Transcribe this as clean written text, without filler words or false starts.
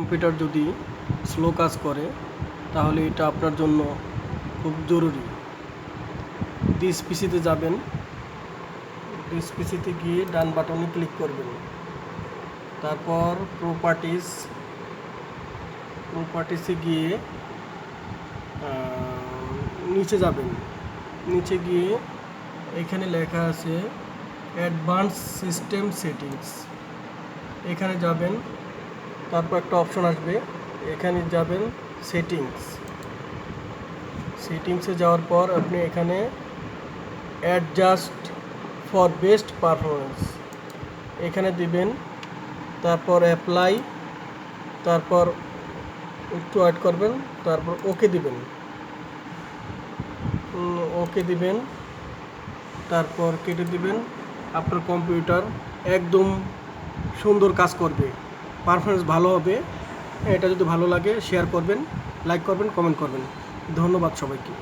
Computer যদি slow কাজ করে তাহলে এটা আপনার জন্য খুব জরুরি। দিস পিসিতে যাবেন, দিস পিসিতে গিয়ে ডান বাটনে ক্লিক করবেন, তারপর প্রপার্টিসে গিয়ে নিচে যাবেন, নিচে গিয়ে এখানে লেখা আছে অ্যাডভান্স সিস্টেম সেটিংস, এখানে যাবেন, তারপর একটা অপশন আসবে, এখানে যাবেন সেটিংসে যাওয়ার পর আপনি এখানে অ্যাডজাস্ট ফর বেস্ট পারফরমেন্স এখানে দিবেন, তারপর অ্যাপ্লাই, তারপর একটু ওয়েট করবেন, তারপর ওকে দিবেন, তারপর কেটে দিবেন। আপনার কম্পিউটার একদম সুন্দর কাজ করবে, পারফরমেন্স ভালো হবে। এটা যদি ভালো লাগে শেয়ার করবেন, লাইক করবেন, কমেন্ট করবেন। ধন্যবাদ সবাইকে।